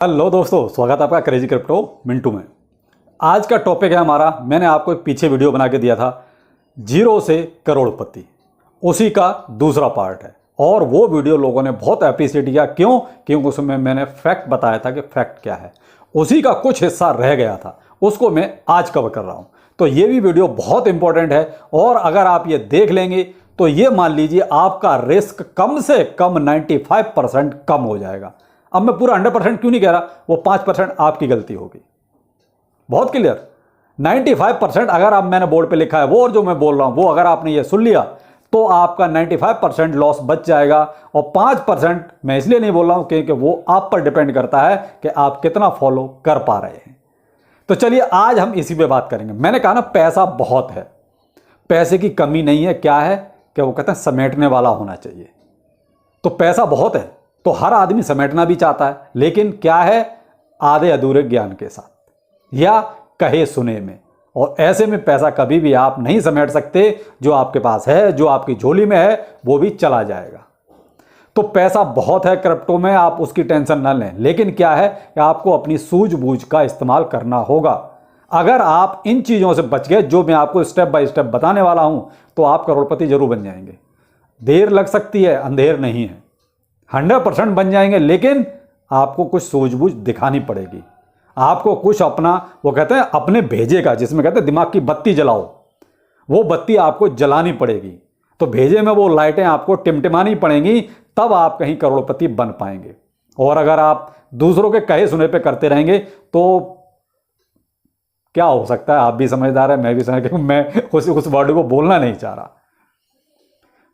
Hello दोस्तों, स्वागत है आपका क्रेजी क्रिप्टो मिंटू में। आज का टॉपिक है हमारा, मैंने आपको एक पीछे वीडियो बना के दिया था, जीरो से करोड़पति। उसी का दूसरा पार्ट है और वो वीडियो लोगों ने बहुत अप्रिशिएट किया। क्यों? क्योंकि उसमें मैंने फैक्ट बताया था कि फैक्ट क्या है। उसी का कुछ हिस्सा रह गया था, उसको मैं आज कवर कर रहा हूँ। तो ये भी वीडियो बहुत इंपॉर्टेंट है और अगर आप ये देख लेंगे तो ये मान लीजिए आपका रिस्क कम से कम 95% कम हो जाएगा। अब मैं पूरा 100% क्यों नहीं कह रहा, वो 5% आपकी गलती होगी। बहुत क्लियर, 95% अगर आप, मैंने बोर्ड पे लिखा है वो, और जो मैं बोल रहा हूं वो अगर आपने ये सुन लिया तो आपका 95% लॉस बच जाएगा। और 5% मैं इसलिए नहीं बोल रहा हूं क्योंकि वो आप पर डिपेंड करता है कि आप कितना फॉलो कर पा रहे हैं। तो चलिए आज हम इसी पे बात करेंगे। मैंने कहा ना, पैसा बहुत है, पैसे की कमी नहीं है। क्या है कि वो कहते हैं समेटने वाला होना चाहिए। तो पैसा बहुत है तो हर आदमी समेटना भी चाहता है, लेकिन क्या है, आधे अधूरे ज्ञान के साथ या कहे सुने में। और ऐसे में पैसा कभी भी आप नहीं समेट सकते। जो आपके पास है, जो आपकी झोली में है, वो भी चला जाएगा। तो पैसा बहुत है क्रिप्टो में, आप उसकी टेंशन ना लें। लेकिन क्या है कि आपको अपनी सूझबूझ का इस्तेमाल करना होगा। अगर आप इन चीज़ों से बच गए, जो मैं आपको स्टेप बाय स्टेप बताने वाला हूं, तो आप करोड़पति जरूर बन जाएंगे। देर लग सकती है, अंधेर नहीं है। 100% बन जाएंगे, लेकिन आपको कुछ सूझबूझ दिखानी पड़ेगी। आपको कुछ अपना, वो कहते हैं अपने भेजे का, जिसमें कहते हैं दिमाग की बत्ती जलाओ, वो बत्ती आपको जलानी पड़ेगी। तो भेजे में वो लाइटें आपको टिमटिमानी पड़ेंगी, तब आप कहीं करोड़पति बन पाएंगे। और अगर आप दूसरों के कहे सुने पे करते रहेंगे तो क्या हो सकता है, आप भी समझदार है, मैं भी समझ, मैं उस वर्ड को बोलना नहीं चाह रहा।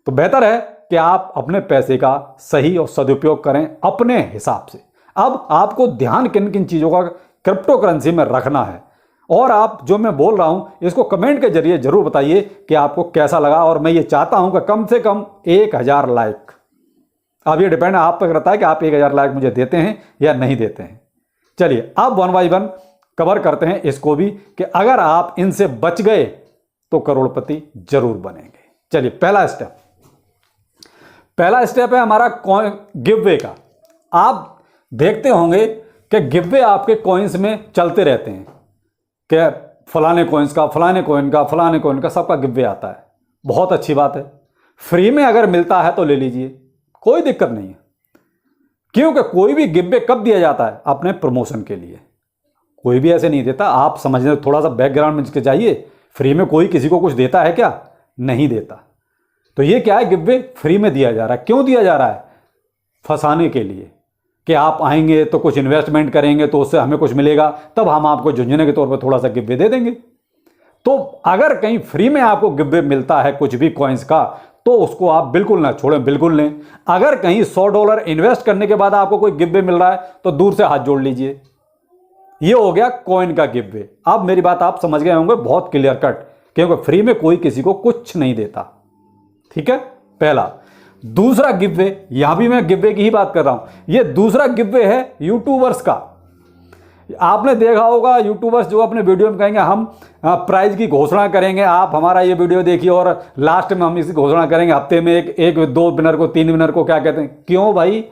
तो बेहतर है कि आप अपने पैसे का सही और सदुपयोग करें अपने हिसाब से। अब आपको ध्यान किन किन चीज़ों का क्रिप्टो करेंसी में रखना है, और आप जो मैं बोल रहा हूं इसको कमेंट के जरिए जरूर बताइए कि आपको कैसा लगा। और मैं ये चाहता हूं कि कम से कम 1000 लाइक। अब ये डिपेंड आप पर करता है कि आप 1000 लाइक मुझे देते हैं या नहीं देते हैं। चलिए अब 1 बाय 1 कवर करते हैं इसको भी, कि अगर आप इनसे बच गए तो करोड़पति जरूर बनेंगे। चलिए पहला स्टेप है हमारा गिववे का। आप देखते होंगे कि गिववे आपके कॉइन्स में चलते रहते हैं कि फलाने कॉइन्स का, फलाने कॉइन का, फलाने कॉइन का, सबका गिववे आता है। बहुत अच्छी बात है, फ्री में अगर मिलता है तो ले लीजिए, कोई दिक्कत नहीं है। क्योंकि कोई भी गिववे कब दिया जाता है? अपने प्रमोशन के लिए। कोई भी ऐसे नहीं देता। आप समझने, थोड़ा सा बैकग्राउंड में जाइए। फ्री में कोई किसी को कुछ देता है क्या? नहीं देता। तो ये क्या है, गिववे फ्री में दिया जा रहा है। क्यों दिया जा रहा है? फंसाने के लिए, कि आप आएंगे तो कुछ इन्वेस्टमेंट करेंगे तो उससे हमें कुछ मिलेगा, तब हम आपको झुंझुने के तौर पर थोड़ा सा गिववे दे देंगे। तो अगर कहीं फ्री में आपको गिववे मिलता है कुछ भी कॉइन्स का, तो उसको आप बिल्कुल ना छोड़ें, बिल्कुल लें। अगर कहीं $100 इन्वेस्ट करने के बाद आपको कोई गिववे मिल रहा है तो दूर से हाथ जोड़ लीजिए। ये हो गया कॉइन का गिववे। अब मेरी बात आप समझ गए होंगे, बहुत क्लियर कट, क्योंकि फ्री में कोई किसी को कुछ नहीं देता। ठीक है, पहला। दूसरा गिववे, यहां भी मैं गिववे की ही बात कर रहा हूं। ये दूसरा गिववे है यूट्यूबर्स का। आपने देखा होगा यूट्यूबर्स जो अपने वीडियो में कहेंगे हम प्राइज की घोषणा करेंगे, आप हमारा ये वीडियो देखिए और लास्ट में हम इसकी घोषणा करेंगे। हफ्ते में एक 2 विनर को, 3 विनर को। क्या कहते हैं? क्यों भाई?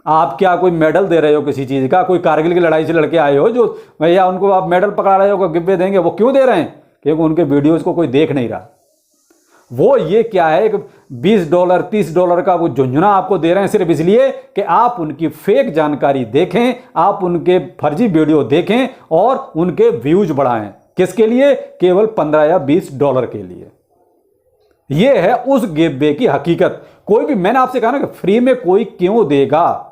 आप क्या कोई मेडल दे रहे हो किसी चीज का? कोई कारगिल की लड़ाई से लड़के आए हो जो भैया उनको आप मेडल पकड़ा रहे हो, गिववे देंगे? वो क्यों दे रहे हैं? क्योंकि उनके वीडियोज को कोई देख नहीं रहा। वो ये क्या है, एक $20 $30 का वो झुंझुना आपको दे रहे हैं सिर्फ इसलिए कि आप उनकी फेक जानकारी देखें, आप उनके फर्जी वीडियो देखें और उनके व्यूज बढ़ाएं। किसके लिए? केवल $15 या $20 के लिए। ये है उस गिववे की हकीकत। कोई भी, मैंने आपसे कहा ना कि फ्री में कोई क्यों देगा?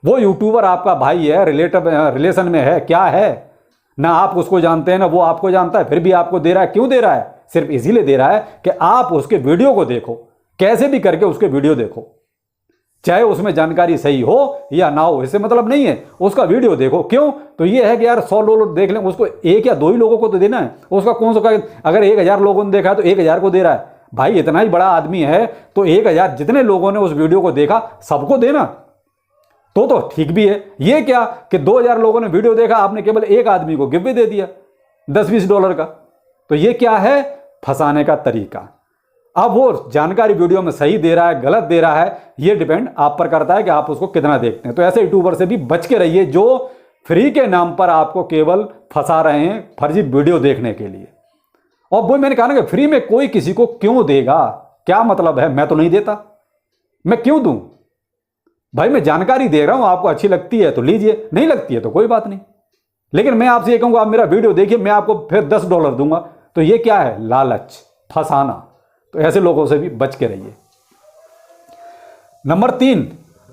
वो यूट्यूबर आपका भाई है, रिलेशन में है, क्या है ना, आप उसको जानते हैं ना वो आपको जानता है, फिर भी आपको दे रहा है। क्यों दे रहा है? सिर्फ इसीलिए दे रहा है कि आप उसके वीडियो को देखो, कैसे भी करके उसके वीडियो देखो, चाहे उसमें जानकारी सही हो या ना हो, इससे मतलब नहीं है, उसका वीडियो देखो। क्यों? तो ये है कि यार 100 लोग देख लें, उसको 1 या 2 ही लोगों को तो देना है। उसका कौन सा, अगर 1000 लोगों ने देखा है तो 1000 को दे रहा है। भाई इतना ही बड़ा आदमी है तो 1000 जितने लोगों ने उस वीडियो को देखा सबको देना तो ठीक भी है। ये क्या कि 2000 लोगों ने वीडियो देखा, आपने केवल एक आदमी को गिववे दे दिया $10-20 का। तो ये क्या है? फंसाने का तरीका। अब वो जानकारी वीडियो में सही दे रहा है, गलत दे रहा है, ये डिपेंड आप पर करता है कि आप उसको कितना देखते हैं। तो ऐसे यूट्यूबर से भी बच के रहिए जो फ्री के नाम पर आपको केवल फंसा रहे हैं फर्जी वीडियो देखने के लिए। और वो मैंने कहा ना कि फ्री में कोई किसी को क्यों देगा, क्या मतलब है, मैं तो नहीं देता, मैं क्यों दूं भाई, मैं जानकारी दे रहा हूं, आपको अच्छी लगती है तो लीजिए, नहीं लगती है तो कोई बात नहीं। लेकिन मैं आपसे ये कहूंगा आप मेरा वीडियो देखिए, मैं आपको फिर $10 दूंगा, तो ये क्या है, लालच, फंसाना। तो ऐसे लोगों से भी बच के रहिए। नंबर 3,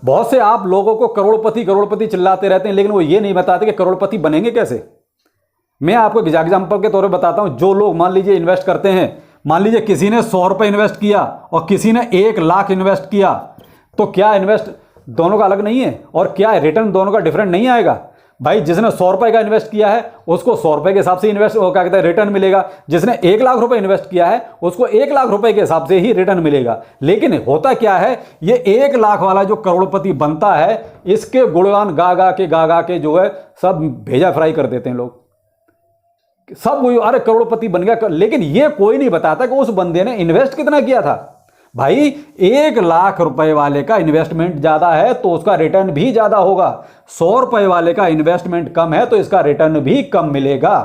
बहुत से आप लोगों को करोड़पति करोड़पति चिल्लाते रहते हैं, लेकिन वो ये नहीं बताते कि करोड़पति बनेंगे कैसे। मैं आपको एग्जाम्पल के तौर पर बताता हूं। जो लोग मान लीजिए इन्वेस्ट करते हैं, मान लीजिए किसी ने ₹100 इन्वेस्ट किया और किसी ने 1 लाख इन्वेस्ट किया, तो क्या इन्वेस्ट दोनों का अलग नहीं है, और क्या रिटर्न दोनों का डिफरेंट नहीं आएगा भाई। जिसने ₹100 का इन्वेस्ट किया है उसको ₹100 के हिसाब से इन्वेस्ट क्या कहते हैं रिटर्न मिलेगा, जिसने 1 लाख रुपए इन्वेस्ट किया है उसको 1 लाख रुपए के हिसाब से ही रिटर्न मिलेगा। लेकिन होता क्या है, ये 1 लाख वाला जो करोड़पति बनता है, इसके गुणगान गा गा के जो है सब भेजा फ्राई कर देते हैं लोग, सब वही अरे करोड़पति बन गया। लेकिन ये कोई नहीं बताता कि उस बंदे ने इन्वेस्ट कितना किया था। भाई 1 लाख रुपए वाले का इन्वेस्टमेंट ज्यादा है तो उसका रिटर्न भी ज्यादा होगा, ₹100 वाले का इन्वेस्टमेंट कम है तो इसका रिटर्न भी कम मिलेगा।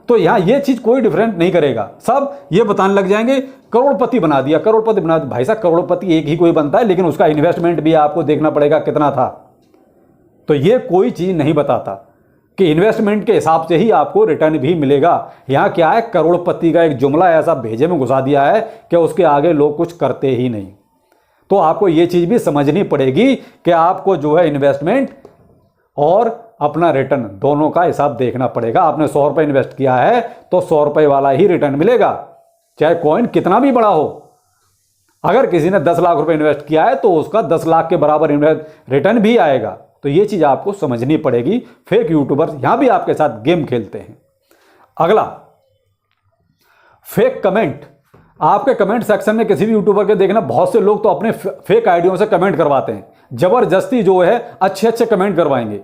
तो यहां ये चीज कोई डिफरेंट नहीं करेगा, सब ये बताने लग जाएंगे करोड़पति बना दिया, करोड़पति बना दिया। भाई साहब करोड़पति एक ही कोई बनता है, लेकिन उसका इन्वेस्टमेंट भी आपको देखना पड़ेगा कितना था। तो ये कोई चीज नहीं बताता कि इन्वेस्टमेंट के हिसाब से ही आपको रिटर्न भी मिलेगा। यहां क्या है, करोड़पति का एक जुमला ऐसा भेजे में घुसा दिया है कि उसके आगे लोग कुछ करते ही नहीं। तो आपको यह चीज भी समझनी पड़ेगी कि आपको जो है इन्वेस्टमेंट और अपना रिटर्न दोनों का हिसाब देखना पड़ेगा। आपने ₹100 इन्वेस्ट किया है तो ₹100 वाला ही रिटर्न मिलेगा, चाहे कॉइन कितना भी बड़ा हो। अगर किसी ने 10 लाख रुपए इन्वेस्ट किया है तो उसका 10 लाख के बराबर रिटर्न भी आएगा। तो ये चीज आपको समझनी पड़ेगी। फेक यूट्यूबर्स यहां भी आपके साथ गेम खेलते हैं। अगला, फेक कमेंट। आपके कमेंट सेक्शन में किसी भी यूट्यूबर के देखना, बहुत से लोग तो अपने फेक आईडियों से कमेंट करवाते हैं, जबरदस्ती जो है अच्छे अच्छे कमेंट करवाएंगे।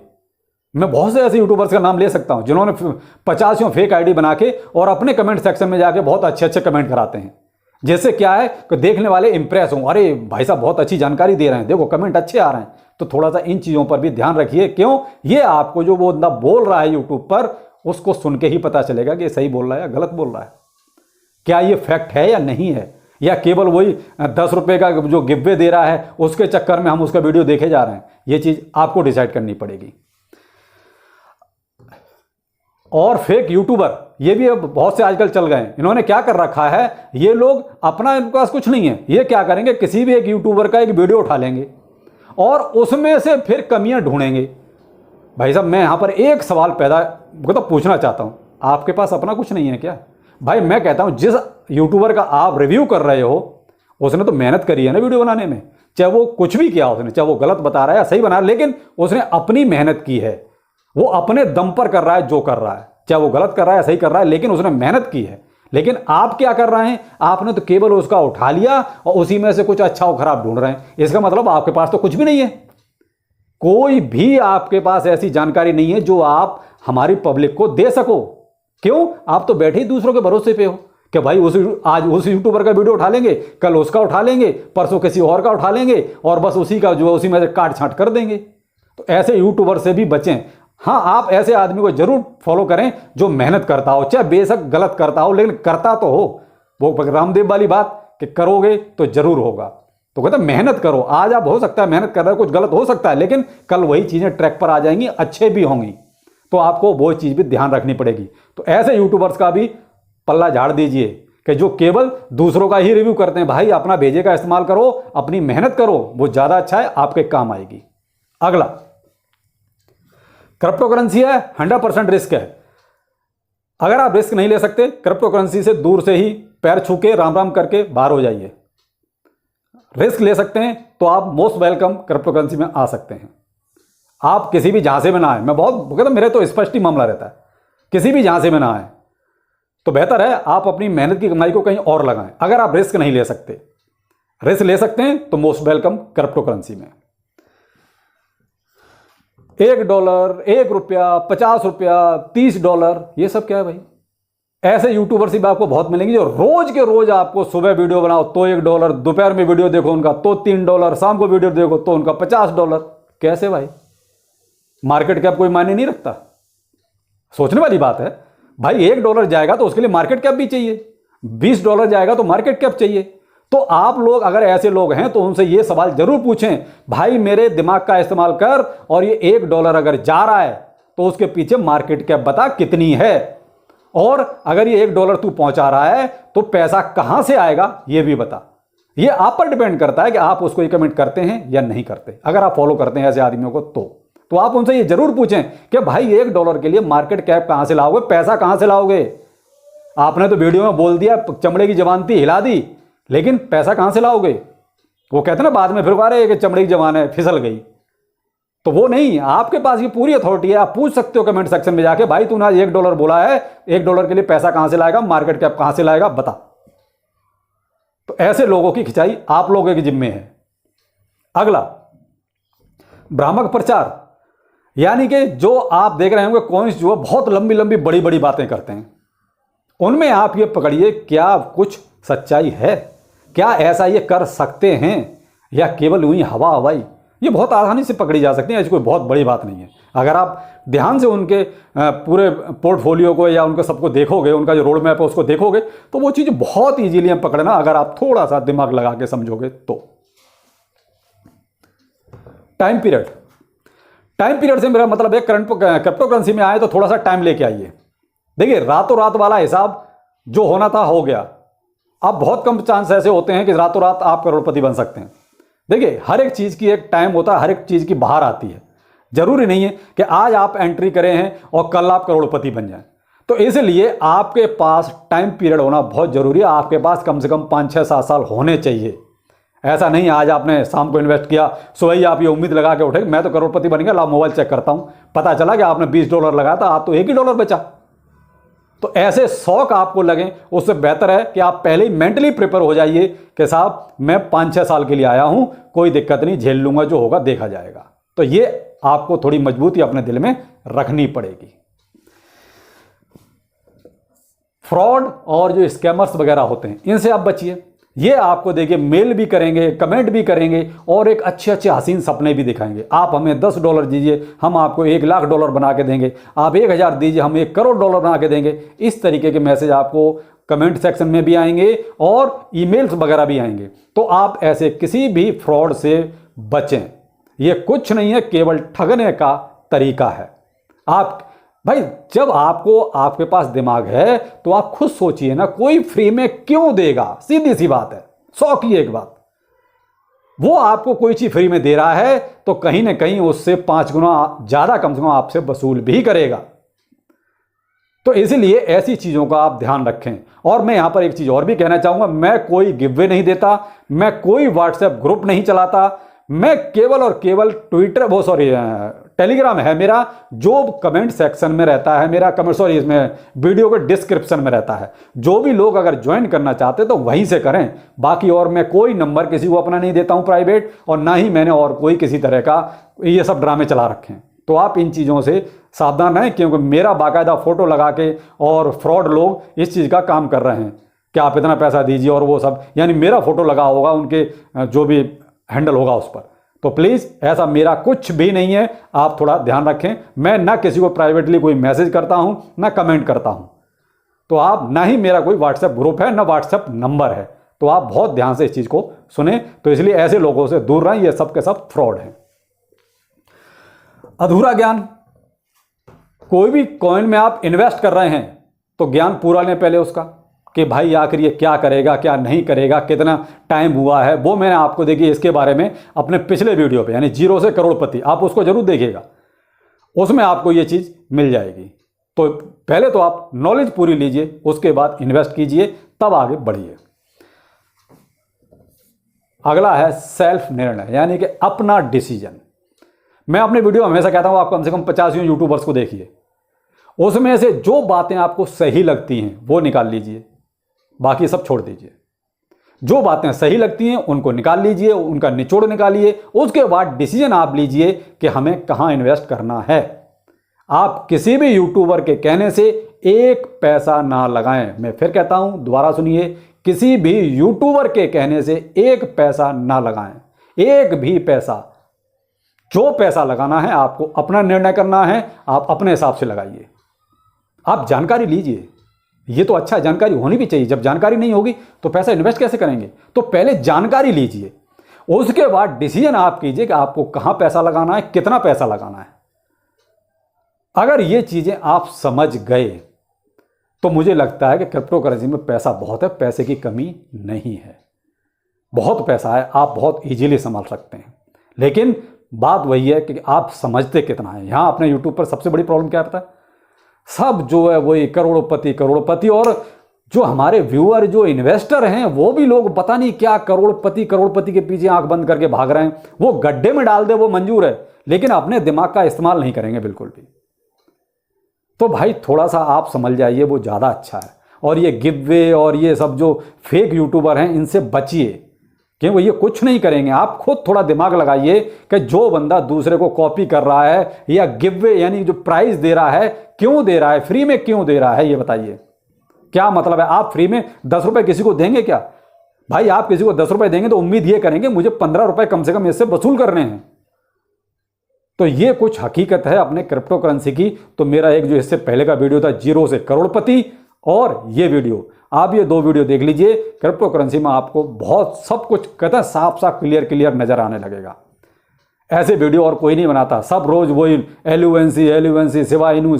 मैं बहुत से ऐसे यूट्यूबर्स का नाम ले सकता हूं जिन्होंने 50 फेक आईडी बना के और अपने कमेंट सेक्शन में जाके बहुत अच्छे अच्छे कमेंट कराते हैं। जैसे क्या है कि देखने वाले इंप्रेस हों, अरे भाई साहब बहुत अच्छी जानकारी दे रहे हैं, देखो कमेंट अच्छे आ रहे हैं। तो थोड़ा सा इन चीजों पर भी ध्यान रखिए। क्यों, ये आपको जो वो बंदा बोल रहा है यूट्यूब पर, उसको सुन के ही पता चलेगा कि ये सही बोल रहा है या गलत बोल रहा है, क्या ये फैक्ट है या नहीं है, या केवल वही ₹10 का जो गिववे दे रहा है उसके चक्कर में हम उसका वीडियो देखे जा रहे हैं। ये चीज आपको डिसाइड करनी पड़ेगी। और फेक यूट्यूबर ये भी अब बहुत से आजकल चल गए हैं। इन्होंने क्या कर रखा है, ये लोग अपना, इनके पास कुछ नहीं है, ये क्या करेंगे, किसी भी एक यूट्यूबर का एक वीडियो उठा लेंगे और उसमें से फिर कमियां ढूंढेंगे। भाई साहब मैं यहां पर एक सवाल मतलब पूछना चाहता हूं, आपके पास अपना कुछ नहीं है क्या? भाई मैं कहता हूं जिस यूट्यूबर का आप रिव्यू कर रहे हो उसने तो मेहनत करी है ना वीडियो बनाने में, चाहे वो कुछ भी किया उसने, चाहे वो गलत बता रहा है या सही बना रहा है, लेकिन उसने अपनी मेहनत की है, वो अपने दम पर कर रहा है जो कर रहा है, चाहे वो गलत कर रहा है या सही कर रहा है, लेकिन उसने मेहनत की है। लेकिन आप क्या कर रहे हैं, आपने तो केवल उसका उठा लिया और उसी में से कुछ अच्छा और खराब ढूंढ रहे हैं। इसका मतलब आपके पास तो कुछ भी नहीं है, कोई भी आपके पास ऐसी जानकारी नहीं है जो आप हमारी पब्लिक को दे सको। क्यों, आप तो बैठे ही दूसरों के भरोसे पे हो कि भाई आज उस यूट्यूबर का वीडियो उठा लेंगे, कल उसका उठा लेंगे, परसों किसी और का उठा लेंगे और बस उसी का जो है उसी में से काट छांट कर देंगे। तो ऐसे यूट्यूबर से भी बचें। हाँ, आप ऐसे आदमी को जरूर फॉलो करें जो मेहनत करता हो, चाहे बेशक गलत करता हो लेकिन करता तो हो। वो रामदेव वाली बात कि करोगे तो जरूर होगा। तो कहते मेहनत करो, आज आप हो सकता है मेहनत कर रहे हो, कुछ गलत हो सकता है, लेकिन कल वही चीजें ट्रैक पर आ जाएंगी, अच्छे भी होंगी। तो आपको वो चीज भी ध्यान रखनी पड़ेगी। तो ऐसे यूट्यूबर्स का भी पल्ला झाड़ दीजिए कि जो केवल दूसरों का ही रिव्यू करते हैं। भाई अपना भेजे का इस्तेमाल करो, अपनी मेहनत करो, वो ज्यादा अच्छा है, आपके काम आएगी। अगला, क्रिप्टो करेंसी है, 100% रिस्क है। अगर आप रिस्क नहीं ले सकते, क्रिप्टो करेंसी से दूर से ही पैर छू के राम राम करके बाहर हो जाइए। रिस्क ले सकते हैं तो आप मोस्ट वेलकम क्रिप्टो करेंसी में आ सकते हैं। आप किसी भी झांसे में ना आए, मैं बहुत कहता मेरे तो स्पष्ट ही मामला रहता है, किसी भी झांसे में ना आए तो बेहतर है आप अपनी मेहनत की कमाई को कहीं और लगाएं। अगर आप रिस्क नहीं ले सकते, रिस्क ले सकते हैं तो मोस्ट वेलकम क्रिप्टो करेंसी में। $1, ₹1, ₹50, $30, ये सब क्या है भाई? ऐसे यूट्यूबर्स भी आपको बहुत मिलेंगे जो रोज के रोज आपको सुबह वीडियो बनाओ तो $1, दोपहर में वीडियो देखो उनका तो $3, शाम को वीडियो देखो तो उनका $50। कैसे भाई? मार्केट कैप कोई मायने नहीं रखता? सोचने वाली बात है भाई। $1 जाएगा तो उसके लिए मार्केट कैप भी चाहिए, $20 जाएगा तो मार्केट कैप चाहिए। तो आप लोग अगर ऐसे लोग हैं तो उनसे ये सवाल जरूर पूछें, भाई मेरे दिमाग का इस्तेमाल कर और ये $1 अगर जा रहा है तो उसके पीछे मार्केट कैप बता कितनी है, और अगर ये $1 तू पहुंचा रहा है तो पैसा कहां से आएगा ये भी बता। ये आप पर डिपेंड करता है कि आप उसको ये कमेंट करते हैं या नहीं करते। अगर आप फॉलो करते हैं ऐसे आदमियों को तो आप उनसे ये जरूर पूछें कि भाई $1 के लिए मार्केट कैप कहां से लाओगे, पैसा कहां से लाओगे? आपने तो वीडियो में बोल दिया, चमड़े की जबान थी हिला दी, लेकिन पैसा कहां से लाओगे? वो कहते ना बाद में फिर कह रहे कि चमड़े की जबान है फिसल गई, तो वो नहीं। आपके पास ये पूरी अथॉरिटी है, आप पूछ सकते हो कमेंट सेक्शन में जाके, भाई तूने आज $1 बोला है, $1 के लिए पैसा कहां से लाएगा, मार्केट कैप कहां से लाएगा बता। तो ऐसे लोगों की खिंचाई आप लोगों के जिम्मे है। अगला, भ्रामक प्रचार, यानी कि जो आप देख रहे होंगे कॉइन्स जो बहुत लंबी लंबी बड़ी बड़ी बातें करते हैं, उनमें आप ये पकड़िए क्या कुछ सच्चाई है, क्या ऐसा ये कर सकते हैं या केवल वही हवा हवाई। ये बहुत आसानी से पकड़ी जा सकती है, ऐसी कोई बहुत बड़ी बात नहीं है। अगर आप ध्यान से उनके पूरे पोर्टफोलियो को या उनको सबको देखोगे, उनका जो रोड मैप है उसको देखोगे, तो वो चीज़ बहुत ईजीली पकड़ना अगर आप थोड़ा सा दिमाग लगा के समझोगे तो। टाइम पीरियड से मेरा मतलब है क्रिप्टो करेंसी में आए तो थोड़ा सा टाइम लेके आइए। देखिए रातों रात वाला हिसाब जो होना था हो गया। अब बहुत कम चांस ऐसे होते हैं कि रातों रात आप करोड़पति बन सकते हैं। देखिए हर एक चीज़ की एक टाइम होता है, हर एक चीज़ की बाहर आती है। जरूरी नहीं है कि आज आप एंट्री करें हैं और कल आप करोड़पति बन जाएं। तो इसलिए आपके पास टाइम पीरियड होना बहुत जरूरी है। आपके पास कम से कम 5-6-7 साल होने चाहिए। ऐसा नहीं आज आपने शाम को इन्वेस्ट किया, सुबह ही आप ये उम्मीद लगा के उठे मैं तो करोड़पति बन गया, ला मोबाइल चेक करता हूं, पता चला कि आपने $20 लगाया था, आप तो $1 बचा। तो ऐसे शौक आपको लगे, उससे बेहतर है कि आप पहले ही मेंटली प्रिपेयर हो जाइए कि साहब मैं 5-6 साल के लिए आया हूं, कोई दिक्कत नहीं, झेल लूंगा, जो होगा देखा जाएगा। तो ये आपको थोड़ी मजबूती अपने दिल में रखनी पड़ेगी। फ्रॉड और जो स्कैमर्स वगैरह होते हैं इनसे आप बचिए। ये आपको देखिए मेल भी करेंगे, कमेंट भी करेंगे और एक अच्छे अच्छे हसीन सपने भी दिखाएंगे। आप हमें $10 दीजिए, हम आपको $1,00,000 बना के देंगे। आप 1,000 दीजिए, हम $1,00,00,000 बना के देंगे। इस तरीके के मैसेज आपको कमेंट सेक्शन में भी आएंगे और ईमेल्स वगैरह भी आएंगे। तो आप ऐसे किसी भी फ्रॉड से बचें। ये कुछ नहीं है, केवल ठगने का तरीका है। आप भाई जब आपके पास दिमाग है तो आप खुद सोचिए ना, कोई फ्री में क्यों देगा? सीधी सी बात है, 100 की एक बात। वो आपको कोई चीज फ्री में दे रहा है तो कहीं ना कहीं उससे 5 गुना ज्यादा कम से कम आपसे वसूल भी करेगा। तो इसलिए ऐसी चीजों का आप ध्यान रखें। और मैं यहां पर एक चीज और भी कहना चाहूंगा, मैं कोई गिववे नहीं देता, मैं कोई व्हाट्सएप ग्रुप नहीं चलाता, मैं केवल और केवल टेलीग्राम है मेरा, जो कमेंट सेक्शन में रहता है मेरा, इसमें वीडियो के डिस्क्रिप्शन में रहता है। जो भी लोग अगर ज्वाइन करना चाहते तो वहीं से करें। बाकी और मैं कोई नंबर किसी को अपना नहीं देता हूं प्राइवेट, और ना ही मैंने और कोई किसी तरह का ये सब ड्रामे चला रखे हैं। तो आप इन चीज़ों से सावधान रहें, क्योंकि मेरा बाकायदा फोटो लगा के और फ्रॉड लोग इस चीज़ का काम कर रहे हैं कि आप इतना पैसा दीजिए और वो सब, यानी मेरा फोटो लगा होगा उनके जो भी हैंडल होगा उस पर। तो प्लीज़ ऐसा मेरा कुछ भी नहीं है, आप थोड़ा ध्यान रखें। मैं ना किसी को प्राइवेटली कोई मैसेज करता हूं, ना कमेंट करता हूं। तो आप ना ही मेरा कोई व्हाट्सएप ग्रुप है, ना व्हाट्सएप नंबर है। तो आप बहुत ध्यान से इस चीज़ को सुने। तो इसलिए ऐसे लोगों से दूर रहें, ये सब के सब फ्रॉड हैं। अधूरा ज्ञान, कोई भी कॉइन में आप इन्वेस्ट कर रहे हैं तो ज्ञान पूरा लें पहले उसका, कि भाई आखिर ये क्या करेगा, क्या नहीं करेगा, कितना टाइम हुआ है। वो मैंने आपको देखिए इसके बारे में अपने पिछले वीडियो पे, यानी 0 से करोड़पति, आप उसको जरूर देखिएगा, उसमें आपको ये चीज़ मिल जाएगी। तो पहले तो आप नॉलेज पूरी लीजिए, उसके बाद इन्वेस्ट कीजिए, तब आगे बढ़िए। अगला है सेल्फ निर्णय, यानी कि अपना डिसीजन। मैं अपने वीडियो हमेशा कहता हूं आप कम से कम 50 यूट्यूबर्स को देखिए, उसमें से जो बातें आपको सही लगती हैं वो निकाल लीजिए, बाकी सब छोड़ दीजिए। जो बातें सही लगती हैं उनको निकाल लीजिए, उनका निचोड़ निकालिए, उसके बाद डिसीजन आप लीजिए कि हमें कहां इन्वेस्ट करना है। आप किसी भी यूट्यूबर के कहने से एक पैसा ना लगाएं। मैं फिर कहता हूं, दोबारा सुनिए, किसी भी यूट्यूबर के कहने से एक पैसा ना लगाएं, एक भी पैसा। जो पैसा लगाना है आपको अपना निर्णय करना है, आप अपने हिसाब से लगाइए। आप जानकारी लीजिए, ये तो अच्छा जानकारी होनी भी चाहिए। जब जानकारी नहीं होगी तो पैसा इन्वेस्ट कैसे करेंगे? तो पहले जानकारी लीजिए, उसके बाद डिसीजन आप कीजिए कि आपको कहां पैसा लगाना है, कितना पैसा लगाना है। अगर ये चीजें आप समझ गए तो मुझे लगता है कि क्रिप्टो करेंसी में पैसा बहुत है, पैसे की कमी नहीं है। बहुत पैसा है, आप बहुत इजीली संभाल सकते हैं। लेकिन बात वही है कि आप समझते कितना है। यहां अपने यूट्यूब पर सबसे बड़ी प्रॉब्लम क्या पता है? सब जो है वही करोड़पति करोड़पति, और जो हमारे व्यूअर, जो इन्वेस्टर हैं, वो भी लोग पता नहीं क्या करोड़पति करोड़पति के पीछे आंख बंद करके भाग रहे हैं। वो गड्ढे में डाल दे वो मंजूर है, लेकिन अपने दिमाग का इस्तेमाल नहीं करेंगे बिल्कुल भी। तो भाई थोड़ा सा आप समझ जाइए, वो ज़्यादा अच्छा है। और ये गिव वे और ये सब जो फेक यूट्यूबर हैं, इनसे बचिए, क्योंकि वो ये कुछ नहीं करेंगे। आप खुद थोड़ा दिमाग लगाइए कि जो बंदा दूसरे को कॉपी कर रहा है या गिव वे यानी जो प्राइस दे रहा है, क्यों दे रहा है, फ्री में क्यों दे रहा है, ये बताइए। क्या मतलब है? आप फ्री में 10 रुपए किसी को देंगे क्या? भाई आप किसी को 10 रुपए देंगे तो उम्मीद ये करेंगे मुझे 15 रुपए कम से कम इससे वसूल करने हैं। तो ये कुछ हकीकत है अपने क्रिप्टो करेंसी की। तो मेरा एक जो इससे पहले का वीडियो था जीरो से करोड़पति, और ये वीडियो, आप ये 2 वीडियो देख लीजिए। क्रिप्टो करेंसी में आपको बहुत सब कुछ कहता है साफ साफ क्लियर नजर आने लगेगा। ऐसे वीडियो और कोई नहीं बनाता। सब रोज वही एलुवेंसी सिवा इनू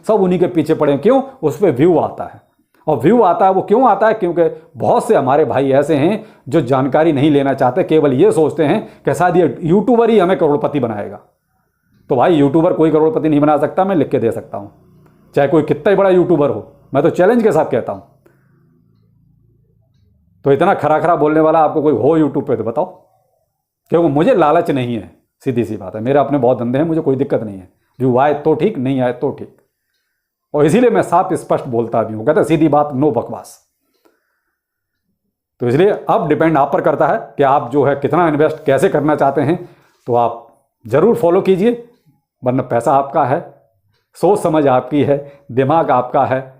सब उन्हीं के पीछे पड़े। क्यों? उस पर व्यू आता है। और व्यू आता है, वो क्यों आता है? क्योंकि बहुत से हमारे भाई ऐसे हैं जो जानकारी नहीं लेना चाहते, केवल ये सोचते हैं कि शायद ये यूट्यूबर ही हमें करोड़पति बनाएगा। तो भाई यूट्यूबर कोई करोड़पति नहीं बना सकता, मैं लिख के दे सकता हूं, चाहे कोई कितना ही बड़ा यूट्यूबर हो। मैं तो चैलेंज के साथ कहता हूं। तो इतना खरा बोलने वाला आपको कोई हो यूट्यूब पे तो बताओ, क्योंकि मुझे लालच नहीं है, सीधी सी बात है। मेरे अपने बहुत धंधे हैं, मुझे कोई दिक्कत नहीं है। व्यू आए तो ठीक, नहीं आए तो ठीक। और इसीलिए मैं साफ स्पष्ट बोलता भी हूं, कहता सीधी बात, नो बकवास। तो इसलिए अब डिपेंड आप पर करता है कि आप जो है कितना इन्वेस्ट कैसे करना चाहते हैं। तो आप जरूर फॉलो कीजिए, वरना पैसा आपका है, सोच समझ आपकी है, दिमाग आपका है।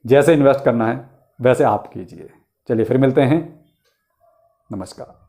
जैसे इन्वेस्ट करना है वैसे आप कीजिए। चलिए फिर मिलते हैं, नमस्कार।